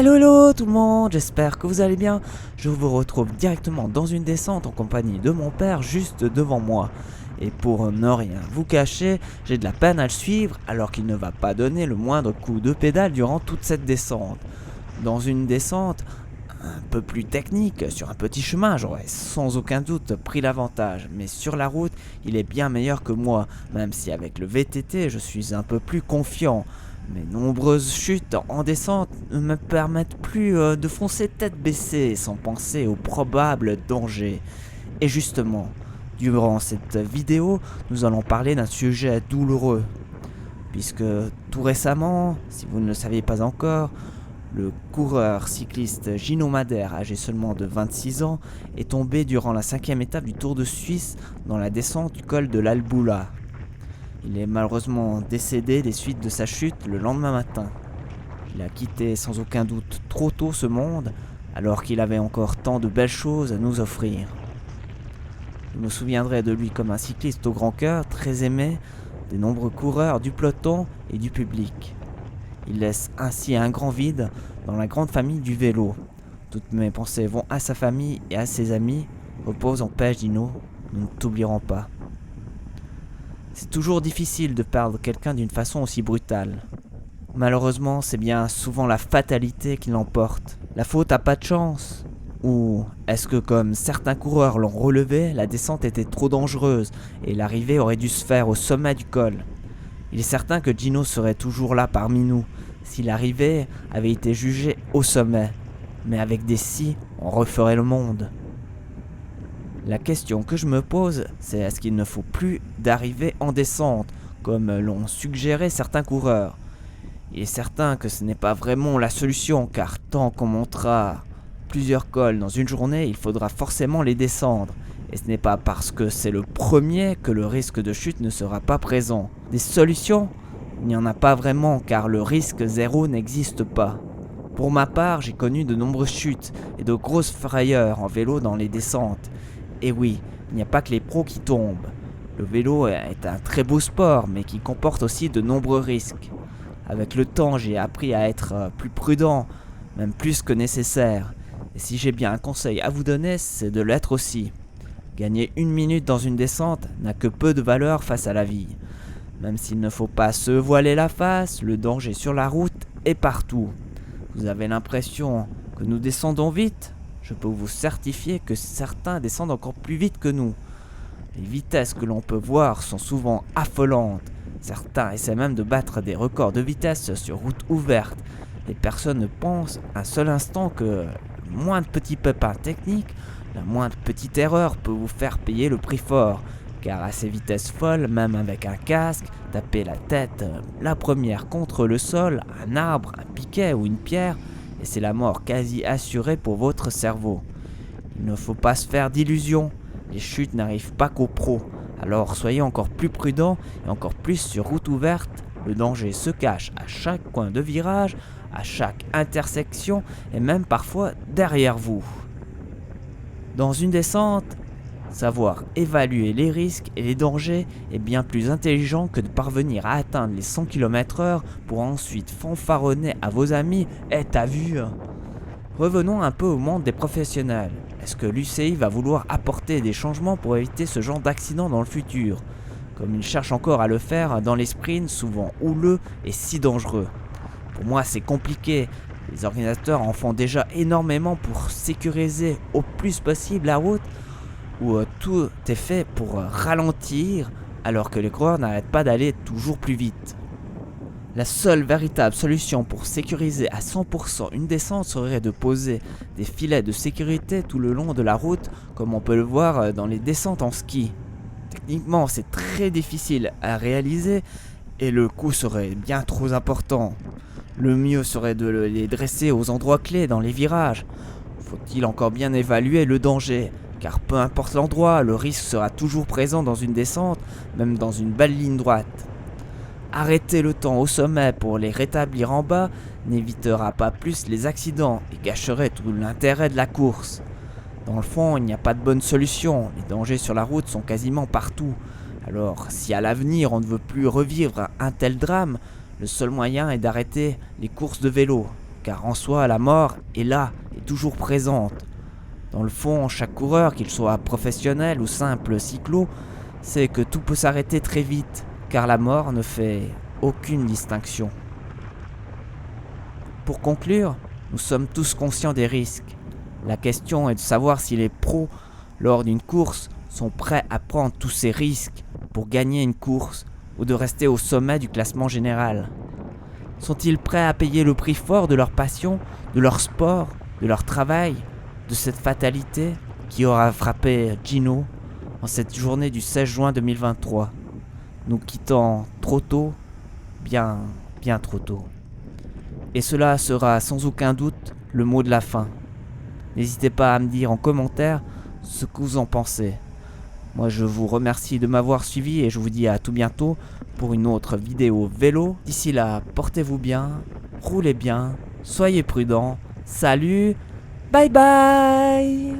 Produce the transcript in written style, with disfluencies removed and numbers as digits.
Hello tout le monde, j'espère que vous allez bien. Je vous retrouve directement dans une descente en compagnie de mon père juste devant moi. Et pour ne rien vous cacher, j'ai de la peine à le suivre alors qu'il ne va pas donner le moindre coup de pédale durant toute cette descente. Dans une descente un peu plus technique, sur un petit chemin, j'aurais sans aucun doute pris l'avantage. Mais sur la route, il est bien meilleur que moi, même si avec le VTT, je suis un peu plus confiant. Mes nombreuses chutes en descente ne me permettent plus de foncer tête baissée sans penser aux probables dangers. Et justement, durant cette vidéo, nous allons parler d'un sujet douloureux. Puisque tout récemment, si vous ne le saviez pas encore, le coureur cycliste Gino Madère, âgé seulement de 26 ans, est tombé durant la 5e étape du Tour de Suisse dans la descente du col de l'Alboula. Il est malheureusement décédé des suites de sa chute le lendemain matin. Il a quitté sans aucun doute trop tôt ce monde, alors qu'il avait encore tant de belles choses à nous offrir. Je me souviendrai de lui comme un cycliste au grand cœur, très aimé des nombreux coureurs du peloton et du public. Il laisse ainsi un grand vide dans la grande famille du vélo. Toutes mes pensées vont à sa famille et à ses amis. Repose en paix, Gino, nous ne t'oublierons pas. C'est toujours difficile de perdre quelqu'un d'une façon aussi brutale. Malheureusement, c'est bien souvent la fatalité qui l'emporte. La faute a pas de chance. Ou est-ce que, comme certains coureurs l'ont relevé, la descente était trop dangereuse et l'arrivée aurait dû se faire au sommet du col? Il est certain que Gino serait toujours là parmi nous si l'arrivée avait été jugée au sommet. Mais avec des si, on referait le monde. La question que je me pose, c'est est-ce qu'il ne faut plus d'arrivée en descente, comme l'ont suggéré certains coureurs? Il est certain que ce n'est pas vraiment la solution, car tant qu'on montera plusieurs cols dans une journée, il faudra forcément les descendre. Et ce n'est pas parce que c'est le premier que le risque de chute ne sera pas présent. Des solutions? Il n'y en a pas vraiment, car le risque zéro n'existe pas. Pour ma part, j'ai connu de nombreuses chutes et de grosses frayeurs en vélo dans les descentes. Et oui, il n'y a pas que les pros qui tombent. Le vélo est un très beau sport, mais qui comporte aussi de nombreux risques. Avec le temps, j'ai appris à être plus prudent, même plus que nécessaire. Et si j'ai bien un conseil à vous donner, c'est de l'être aussi. Gagner 1 minute dans une descente n'a que peu de valeur face à la vie. Même s'il ne faut pas se voiler la face, le danger sur la route est partout. Vous avez l'impression que nous descendons vite ? Je peux vous certifier que certains descendent encore plus vite que nous. Les vitesses que l'on peut voir sont souvent affolantes. Certains essaient même de battre des records de vitesse sur route ouverte. Les personnes ne pensent un seul instant que le moindre petit pépin technique, la moindre petite erreur peut vous faire payer le prix fort. Car à ces vitesses folles, même avec un casque, taper la tête la première contre le sol, un arbre, un piquet ou une pierre, et c'est la mort quasi assurée pour votre cerveau. Il ne faut pas se faire d'illusions, les chutes n'arrivent pas qu'aux pros, alors soyez encore plus prudents et encore plus sur route ouverte. Le danger se cache à chaque coin de virage, à chaque intersection et même parfois derrière vous. Dans une descente, savoir évaluer les risques et les dangers est bien plus intelligent que de parvenir à atteindre les 100 km/h pour ensuite fanfaronner à vos amis « Eh, t'as vu ?» Revenons un peu au monde des professionnels. Est-ce que l'UCI va vouloir apporter des changements pour éviter ce genre d'accident dans le futur, comme il cherche encore à le faire dans les sprints souvent houleux et si dangereux? Pour moi, c'est compliqué. Les organisateurs en font déjà énormément pour sécuriser au plus possible la route, où tout est fait pour ralentir alors que les coureurs n'arrêtent pas d'aller toujours plus vite. La seule véritable solution pour sécuriser à 100% une descente serait de poser des filets de sécurité tout le long de la route comme on peut le voir dans les descentes en ski. Techniquement, c'est très difficile à réaliser et le coût serait bien trop important. Le mieux serait de les dresser aux endroits clés dans les virages. Faut-il encore bien évaluer le danger ? Car peu importe l'endroit, le risque sera toujours présent dans une descente, même dans une belle ligne droite. Arrêter le temps au sommet pour les rétablir en bas n'évitera pas plus les accidents et gâcherait tout l'intérêt de la course. Dans le fond, il n'y a pas de bonne solution, les dangers sur la route sont quasiment partout. Alors, si à l'avenir on ne veut plus revivre un tel drame, le seul moyen est d'arrêter les courses de vélo. car en soi, la mort est là, est toujours présente. Dans le fond, chaque coureur, qu'il soit professionnel ou simple cyclo, sait que tout peut s'arrêter très vite, car la mort ne fait aucune distinction. Pour conclure, nous sommes tous conscients des risques. La question est de savoir si les pros, lors d'une course, sont prêts à prendre tous ces risques pour gagner une course ou de rester au sommet du classement général. Sont-ils prêts à payer le prix fort de leur passion, de leur sport, de leur travail, de cette fatalité qui aura frappé Gino en cette journée du 16 juin 2023, nous quittant trop tôt, bien trop tôt. Et cela sera sans aucun doute le mot de la fin. N'hésitez pas à me dire en commentaire ce que vous en pensez. Moi je vous remercie de m'avoir suivi et je vous dis à tout bientôt pour une autre vidéo vélo. D'ici là, portez-vous bien, roulez bien, soyez prudents. Salut, bye bye.